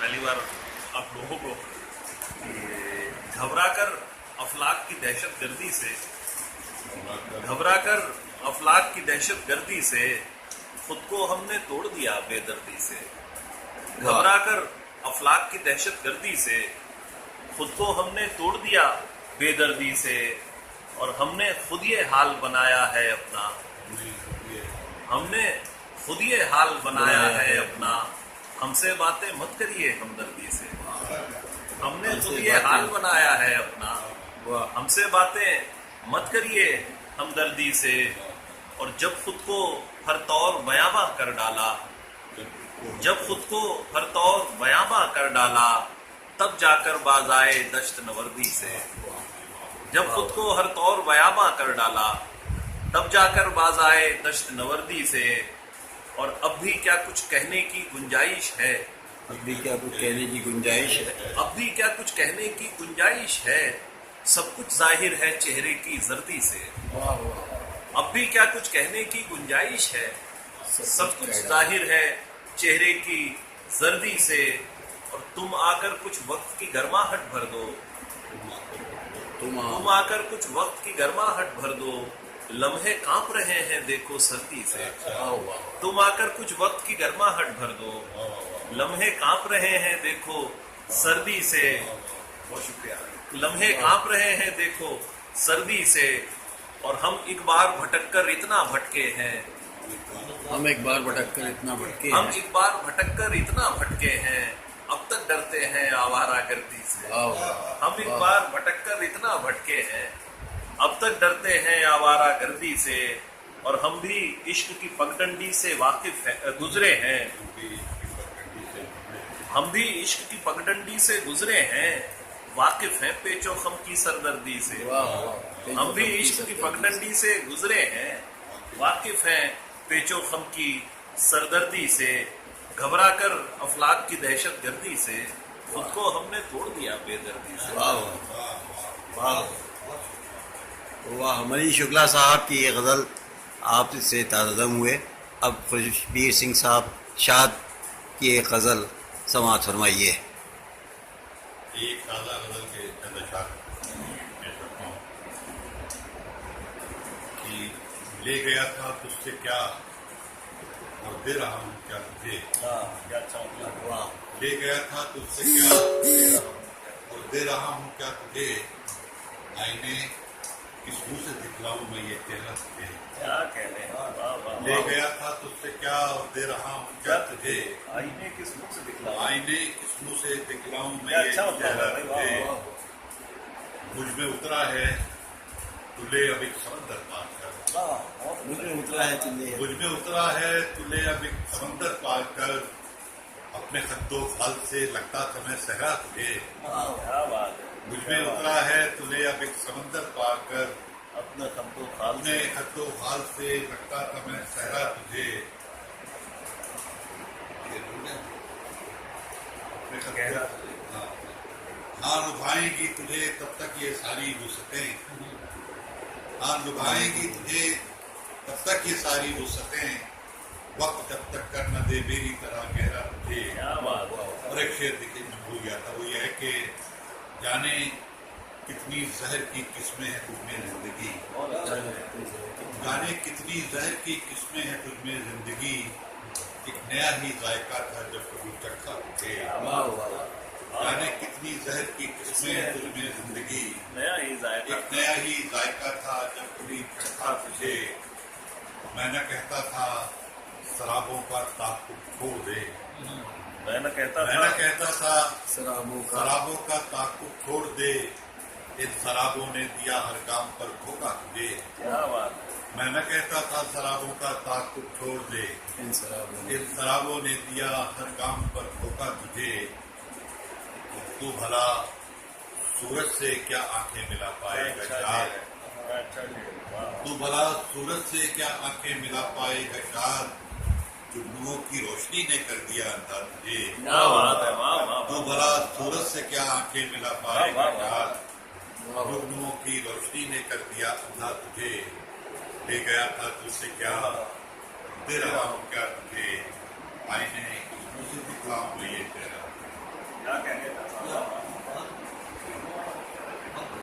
पहली बार आप लोगों को घबराकर अफलाक की दहशतगर्दी से खुद को हमने तोड़ दिया बेदर्दी से। घबराकर अफलाक की दहशतगर्दी से खुद को हमने तोड़ दिया बेदर्दी से, और हमने खुद ये हाल बनाया है अपना। हमने खुद ये हाल बनाया है अपना, हमसे बातें मत करिए हमदर्दी से। हमने खुद ये हाल बनाया है अपना, हमसे बातें मत करिए हमदर्दी से। और जब खुद को हर तौर बयाबा कर डाला, जब खुद को हर तौर बयाबा कर डाला, तब जाकर बाज आए दश्त नवर्दी से। जब खुद को हर तौर बयाबा कर डाला, तब जाकर बाज आए दश्त नवर्दी से। और अब भी क्या कुछ कहने की गुंजाइश है, अब भी क्या कुछ कहने की गुंजाइश है, अब भी क्या कुछ कहने की गुंजाइश है, सब कुछ जाहिर है चेहरे की जर्दी से। अब भी क्या कुछ कहने की गुंजाइश है, सब कुछ जाहिर है चेहरे की जर्दी से। और तुम आकर कुछ वक्त की गर्माहट भर दो, तुम आकर कुछ वक्त की गर्माहट भर दो, लम्हे कांप रहे हैं देखो सर्दी से। तुम आकर कुछ वक्त की गर्माहट भर दो, लम्हे कांप रहे हैं देखो सर्दी से। बहुत शुक्रिया। लम्हे कांप रहे हैं देखो सर्दी से। और हम एक बार भटककर इतना भटके हैं, हम एक बार भटककर इतना भटके हम हैं, एक बार भटककर इतना भटके हैं, अब तक डरते हैं आवारागर्दी से। हम एक बार भटककर इतना भटके हैं, अब तक डरते हैं आवारागर्दी से। और हम भी इश्क की पगडंडी से वाकिफ है गुजरे हैं, हम भी इश्क की पगडंडी से गुजरे हैं, वाकिफ हैं पेचो खम की सरदर्दी से। हम भी इश्क की पगडंडी से गुजरे हैं, वाकिफ हैं पेचो खम की सरदर्दी से। घबराकर अफलाक की दहशतगर्दी से खुद को हमने तोड़ दिया बेदर्दी से। वाह, मनी शुक्ला साहब की ये गज़ल आप इससे ताज़म हुए। अब खुशबीर सिंह साहब शाद की एक गज़ल समाअत फरमाइए। एक ताज़ा गज़ल के चंद अशआर पेश करता हूँ कि ले गया था तुझसे क्या और दे रहा हूँ क्या तुझे। ले गया था तुझसे क्या और दे रहा हूँ क्या तुझे, आईने किस मुँह से दिखलाऊं मैं ये चेहरा तुझे। क्या कहने हैं। ले गया था तुझसे क्या और दे रहा हूँ क्या तुझे, आईने किस मुंह से दिखलाऊं, आईने किस मुँह से दिखलाऊं मैं ये चेहरा तुझे। मुझ में उतरा है तुले अब एक समंदर पार कर, मुझ में उतरा है तुझे, मुझ में उतरा है तुले अब एक समंदर पार कर। अपने खद्दो खाल से लगता था मैं सहरा तुझे। क्या बात है। मुझ में उतरा है तुले अब एक समंदर पार कर, अपने खद्दो खाल अपने खद्दो खाल से लगता था मैं सहरा तुझे। हाँ लुभाएगी तुझे तब तक ये सारी वुसअतें, हाँ लुभाएगी तुझे तब तक ये सारी वुसअतें, वक्त जब तक कर न दे मेरी तरह गहरा तुझे। और एक शेर देखिए मैं भूल गया था, वो ये है कि जाने कितनी जहर की किस्में हैं तुझमें जिंदगी, जाने कितनी जहर की किस्में हैं तुझमें जिंदगी, एक नया ही जायका था जब कभी चखा तुझे। जाने कितनी जहर की किस्में हैं तुझमें जिंदगी, नया ही जायका, एक नया ही जायका था जब कभी चखा तुझे। मैं न कहता था शराबों का ताक़ुब छोड़ दे, मैं न कहता था शराबों का ताक़ुब छोड़ दे, इन शराबों ने दिया हर काम पर धोखा तुझे। क्या बात है। मैं न कहता था शराबों का ताक़ुब छोड़ दे, इन शराबों ने दिया हर काम पर धोखा तुझे। तू भला सूरज से क्या आंखें मिला पाएगा शाद, तू भला सूरज से क्या आंखें मिला पाएगा शाद, जुगनुओं की रोशनी ने कर दिया अंधा तुझे। क्या बात है। तू भला सूरज से क्या आंखें मिला पाएगा शाद, जुगनुओं की रोशनी ने कर दिया अंधा तुझे। ले गया था तुझसे क्या दे रहा हूँ क्या तुझे, आईने मुझे दिखलाऊं मैं ये तेरा। کیا کہنے تھا